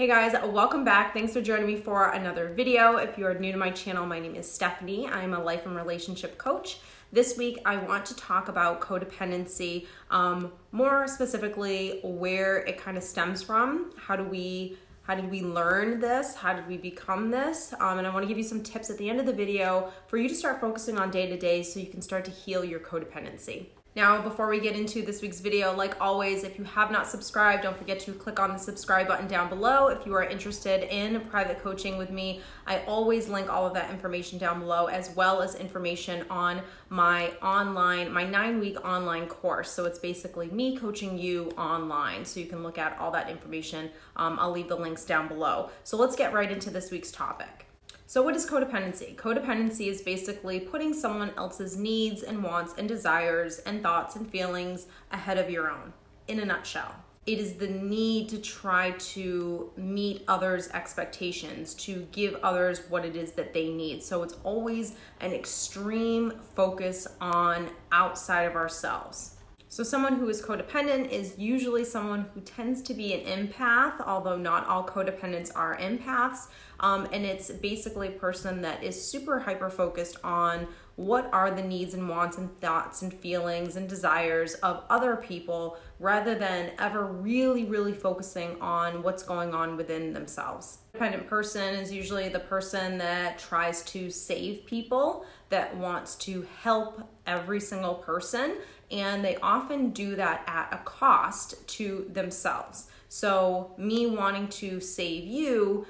Hey guys, welcome back. Thanks for joining me for another video. If you are new to my channel, my name is Stephanie. I'm a life and relationship coach. This week, I want to talk about codependency, more specifically where it kind of stems from. How did we learn this? How did we become this? And I want to give you some tips at the end of the video for you to start focusing on day to day so you can start to heal your codependency. Now, before we get into this week's video, like always, if you have not subscribed, don't forget to click on the subscribe button down below. If you are interested in private coaching with me, I always link all of that information down below, as well as information on my 9-week online course. So it's basically me coaching you online. So you can look at all that information. I'll leave the links down below. So let's get right into this week's topic. So what is codependency? Codependency is basically putting someone else's needs and wants and desires and thoughts and feelings ahead of your own, in a nutshell. It is the need to try to meet others' expectations, to give others what it is that they need. So it's always an extreme focus on outside of ourselves. So someone who is codependent is usually someone who tends to be an empath, although not all codependents are empaths. And it's basically a person that is super hyper-focused on what are the needs and wants and thoughts and feelings and desires of other people, rather than ever really focusing on what's going on within themselves. A codependent person is usually the person that tries to save people, that wants to help every single person, and they often do that at a cost to themselves. So me wanting to save you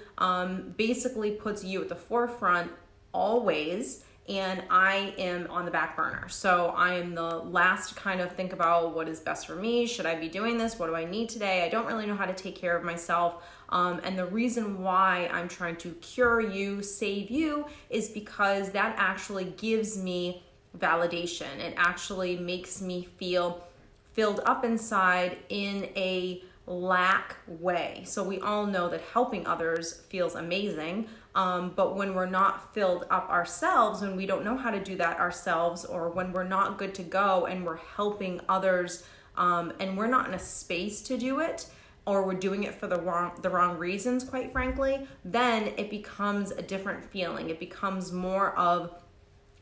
basically puts you at the forefront always, and I am on the back burner. So I am the last to kind of think about what is best for me. Should I be doing this? What do I need today? I don't really know how to take care of myself. And the reason why I'm trying to cure you, save you, is because that actually gives me validation. It actually makes me feel filled up inside in a lack way. So we all know that helping others feels amazing, but when we're not filled up ourselves, when we don't know how to do that ourselves, or when we're not good to go and we're helping others and we're not in a space to do it, or we're doing it for the wrong reasons, quite frankly, then it becomes a different feeling. It becomes more of,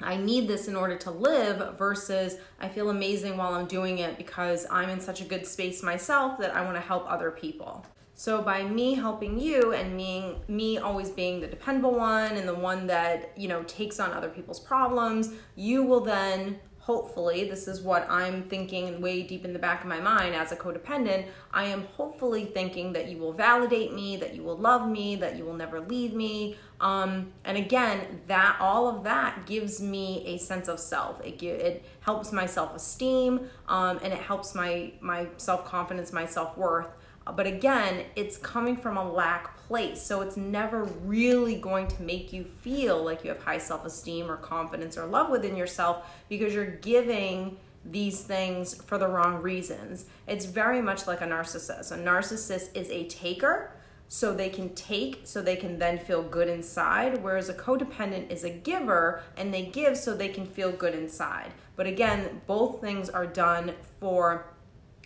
I need this in order to live, versus I feel amazing while I'm doing it because I'm in such a good space myself that I want to help other people. So by me helping you and me always being the dependable one and the one that, takes on other people's problems, you will then, hopefully, this is what I'm thinking way deep in the back of my mind as a codependent, I am hopefully thinking that you will validate me, that you will love me, that you will never leave me. And again, all of that gives me a sense of self. It helps my self-esteem, and it helps my self-confidence, my self-worth. But again, it's coming from a lack place. So it's never really going to make you feel like you have high self-esteem or confidence or love within yourself, because you're giving these things for the wrong reasons. It's very much like a narcissist. A narcissist is a taker, so they can take, so they can then feel good inside, whereas a codependent is a giver, and they give so they can feel good inside. But again, both things are done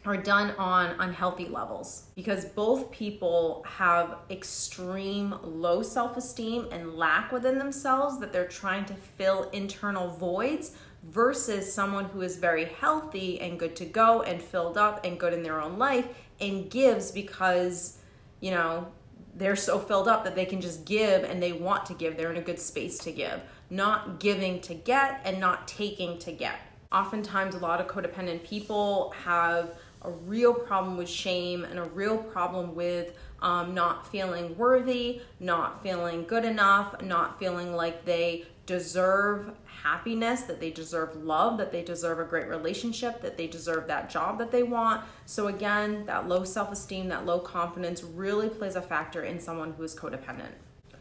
on unhealthy levels, because both people have extreme low self-esteem and lack within themselves that they're trying to fill internal voids, versus someone who is very healthy and good to go and filled up and good in their own life and gives because, they're so filled up that they can just give and they want to give. They're in a good space to give, not giving to get and not taking to get. Oftentimes, a lot of codependent people have a real problem with shame and a real problem with not feeling worthy, not feeling good enough, not feeling like they deserve happiness, that they deserve love, that they deserve a great relationship, that they deserve that job that they want. So again, that low self-esteem, that low confidence really plays a factor in someone who is codependent.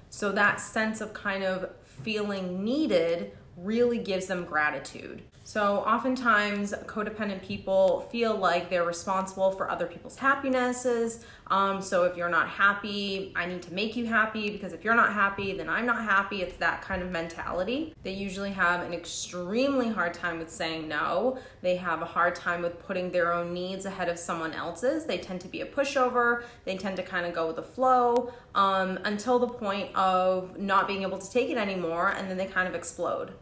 So that sense of kind of feeling needed really gives them gratitude. So oftentimes codependent people feel like they're responsible for other people's happinesses, So if you're not happy, I need to make you happy, because if you're not happy, then I'm not happy. It's that kind of mentality. They usually have an extremely hard time with saying no. They have a hard time with putting their own needs ahead of someone else's. They tend to be a pushover. They tend to kind of go with the flow until the point of not being able to take it anymore, and then they kind of explode.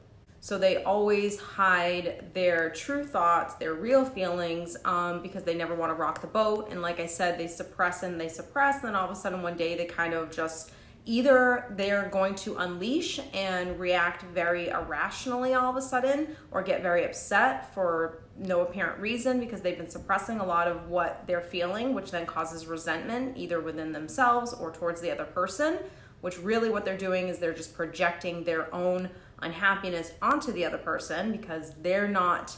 So they always hide their true thoughts, their real feelings, because they never want to rock the boat. And like I said, they suppress and they suppress. Then all of a sudden one day they kind of just, either they're going to unleash and react very irrationally all of a sudden, or get very upset for no apparent reason because they've been suppressing a lot of what they're feeling, which then causes resentment either within themselves or towards the other person, which really what they're doing is they're just projecting their own unhappiness onto the other person, because they're not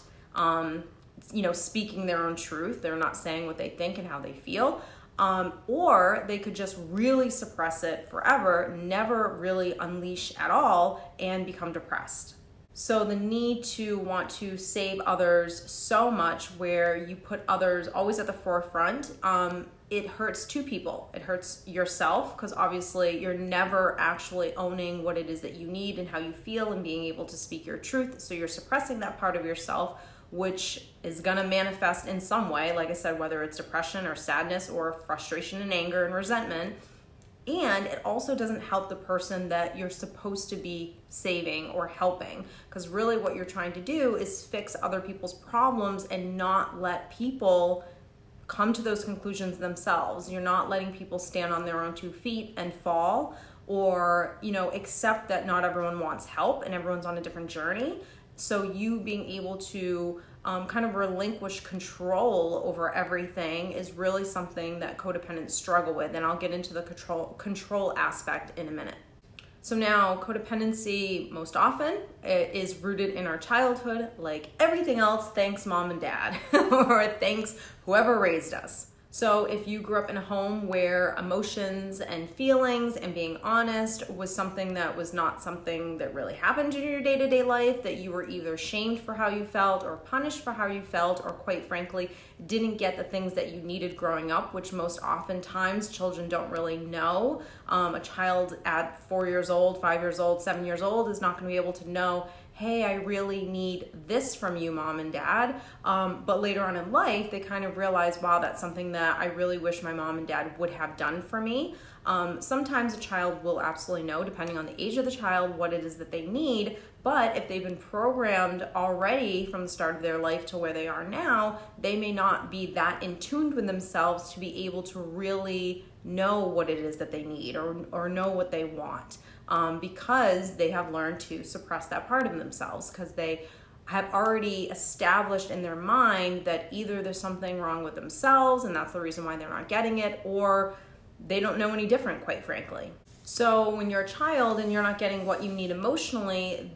speaking their own truth. They're not saying what they think and how they feel. Or they could just really suppress it forever, never really unleash at all, and become depressed. So the need to want to save others so much, where you put others always at the forefront, it hurts two people. It hurts yourself, because obviously you're never actually owning what it is that you need and how you feel and being able to speak your truth. So you're suppressing that part of yourself, which is gonna manifest in some way, like I said, whether it's depression or sadness or frustration and anger and resentment. And it also doesn't help the person that you're supposed to be saving or helping, because really what you're trying to do is fix other people's problems and not let people come to those conclusions themselves. You're not letting people stand on their own 2 feet and fall, or accept that not everyone wants help and everyone's on a different journey. So you being able to kind of relinquish control over everything is really something that codependents struggle with. And I'll get into the control aspect in a minute. So now codependency most often is rooted in our childhood, like everything else, thanks mom and dad, or thanks whoever raised us. So if you grew up in a home where emotions and feelings and being honest was something that was not something that really happened in your day-to-day life, that you were either shamed for how you felt or punished for how you felt, or quite frankly, didn't get the things that you needed growing up, which most oftentimes children don't really know. A child at 4 years old, 5 years old, 7 years old is not going to be able to know, hey, I really need this from you, mom and dad. But later on in life, they kind of realize, wow, that's something that I really wish my mom and dad would have done for me. Sometimes a child will absolutely know, depending on the age of the child, what it is that they need. But if they've been programmed already from the start of their life to where they are now, they may not be that in tune with themselves to be able to really know what it is that they need, or know what they want. Because they have learned to suppress that part of themselves, because they have already established in their mind that either there's something wrong with themselves and that's the reason why they're not getting it, or they don't know any different, quite frankly. So when you're a child and you're not getting what you need emotionally,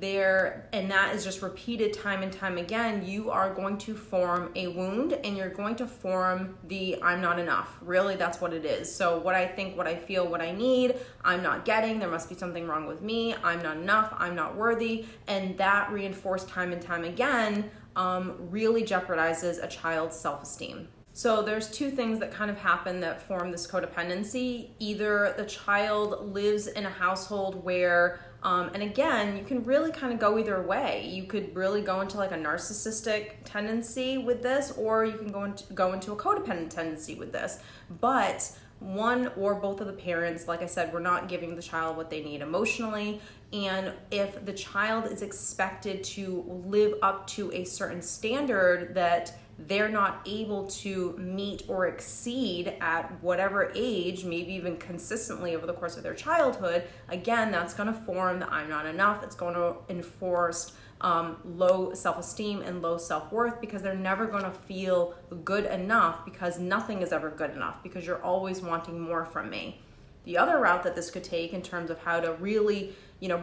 and that is just repeated time and time again, you are going to form a wound, and you're going to form the I'm not enough. Really, that's what it is. So what I think, what I feel, what I need, I'm not getting, there must be something wrong with me, I'm not enough, I'm not worthy. And that reinforced time and time again really jeopardizes a child's self-esteem. So there's two things that kind of happen that form this codependency. Either the child lives in a household where, and again, you can really kind of go either way. You could really go into like a narcissistic tendency with this, or you can go into a codependent tendency with this. But one or both of the parents, like I said, we're not giving the child what they need emotionally. And if the child is expected to live up to a certain standard that they're not able to meet or exceed at whatever age, maybe even consistently over the course of their childhood, again, that's going to form the I'm not enough. It's going to enforce low self-esteem and low self-worth, because they're never going to feel good enough, because nothing is ever good enough, because you're always wanting more from me. The other route that this could take in terms of how to really,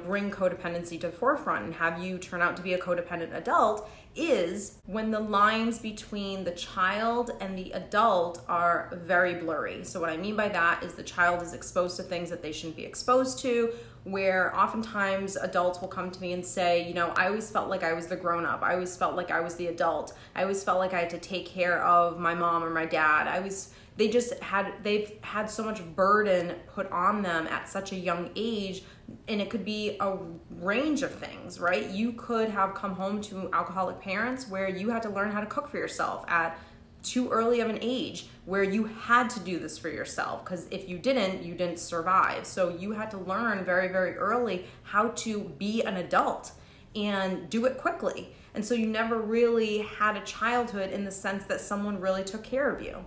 bring codependency to the forefront and have you turn out to be a codependent adult is when the lines between the child and the adult are very blurry. So what I mean by that is the child is exposed to things that they shouldn't be exposed to, where oftentimes adults will come to me and say, I always felt like I was the grown-up. I always felt like I was the adult. I always felt like I had to take care of my mom or my dad. I always they've had so much burden put on them at such a young age, and it could be a range of things, right? You could have come home to alcoholic parents where you had to learn how to cook for yourself at too early of an age, where you had to do this for yourself, because if you didn't survive. So you had to learn very, very early how to be an adult and do it quickly. And so you never really had a childhood in the sense that someone really took care of you.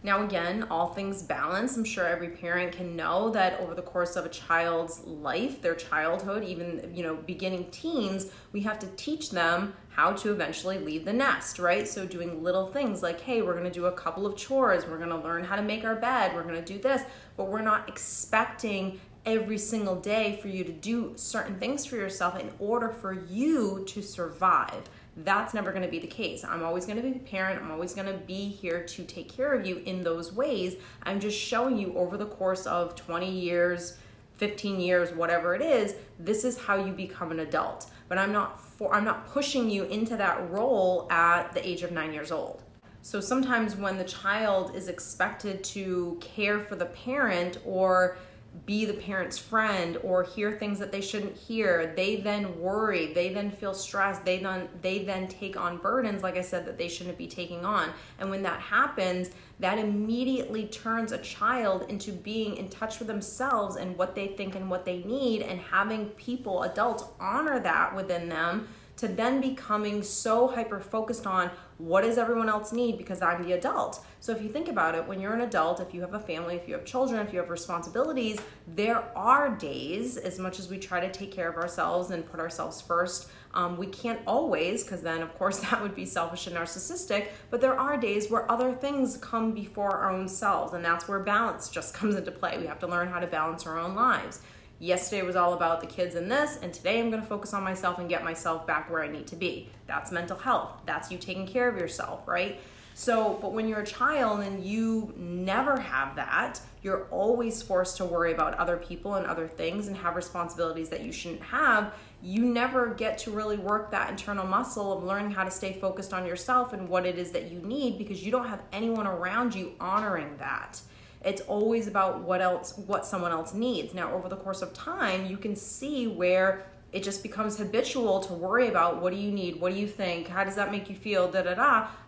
Now again, all things balance. I'm sure every parent can know that over the course of a child's life, their childhood, even, beginning teens, we have to teach them how to eventually leave the nest, right? So doing little things like, hey, we're gonna do a couple of chores, we're gonna learn how to make our bed, we're gonna do this, but we're not expecting every single day for you to do certain things for yourself in order for you to survive. That's never going to be the case. I'm always going to be the parent. I'm always going to be here to take care of you in those ways. I'm just showing you over the course of 20 years, 15 years, whatever it is, this is how you become an adult. But I'm not pushing you into that role at the age of 9 years old. So sometimes when the child is expected to care for the parent or be the parent's friend or hear things that they shouldn't hear, they then worry, they then feel stressed, they then take on burdens, like I said, that they shouldn't be taking on. And when that happens, that immediately turns a child into being in touch with themselves and what they think and what they need, and having people, adults, honor that within them, to then becoming so hyper-focused on what does everyone else need because I'm the adult. So if you think about it, when you're an adult, if you have a family, if you have children, if you have responsibilities, there are days, as much as we try to take care of ourselves and put ourselves first, we can't always, because then of course that would be selfish and narcissistic, but there are days where other things come before our own selves, and that's where balance just comes into play. We have to learn how to balance our own lives. Yesterday was all about the kids and this, and today I'm going to focus on myself and get myself back where I need to be. That's mental health. That's you taking care of yourself, right? So, but when you're a child and you never have that, you're always forced to worry about other people and other things and have responsibilities that you shouldn't have. You never get to really work that internal muscle of learning how to stay focused on yourself and what it is that you need, because you don't have anyone around you honoring that. It's always about what someone else needs. Now, over the course of time, you can see where it just becomes habitual to worry about what do you need, what do you think, how does that make you feel,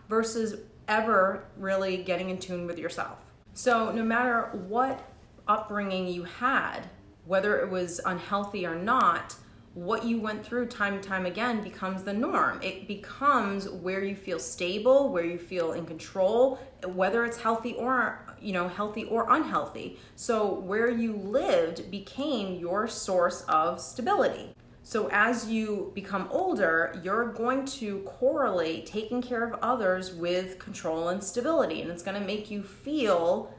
versus ever really getting in tune with yourself. So no matter what upbringing you had, whether it was unhealthy or not, what you went through time and time again becomes the norm. It becomes where you feel stable, where you feel in control, whether it's healthy or unhealthy. So where you lived became your source of stability. So as you become older, you're going to correlate taking care of others with control and stability, and it's going to make you feel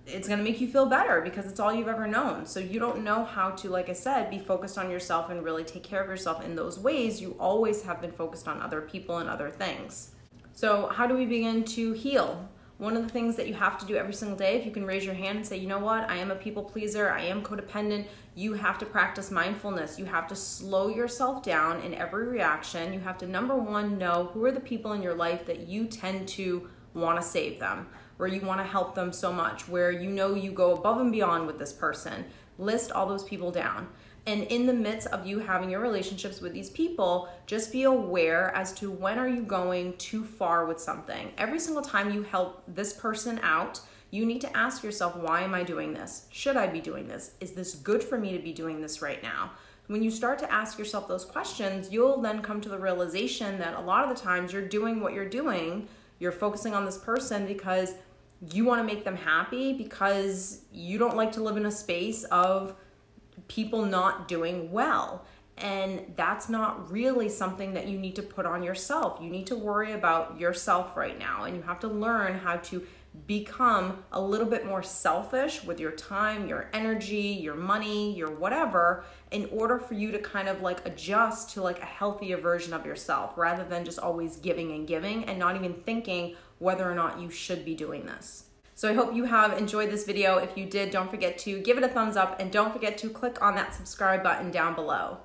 better because it's all you've ever known. So you don't know how to, like I said, be focused on yourself and really take care of yourself in those ways. You always have been focused on other people and other things. So how do we begin to heal? One of the things that you have to do every single day, if you can raise your hand and say, you know what, I am a people pleaser, I am codependent, you have to practice mindfulness. You have to slow yourself down in every reaction. You have to, number one, know who are the people in your life that you tend to want to save them, where you want to help them so much, where you know you go above and beyond with this person. List all those people down. And in the midst of you having your relationships with these people, just be aware as to when are you going too far with something. Every single time you help this person out, you need to ask yourself, why am I doing this? Should I be doing this? Is this good for me to be doing this right now? When you start to ask yourself those questions, you'll then come to the realization that a lot of the times you're doing what you're doing, you're focusing on this person because you want to make them happy, because you don't like to live in a space of people not doing well. And that's not really something that you need to put on yourself. You need to worry about yourself right now, and you have to learn how to become a little bit more selfish with your time, your energy, your money, your whatever, in order for you to kind of like adjust to like a healthier version of yourself, rather than just always giving and giving and not even thinking whether or not you should be doing this. So I hope you have enjoyed this video. If you did, don't forget to give it a thumbs up, and don't forget to click on that subscribe button down below.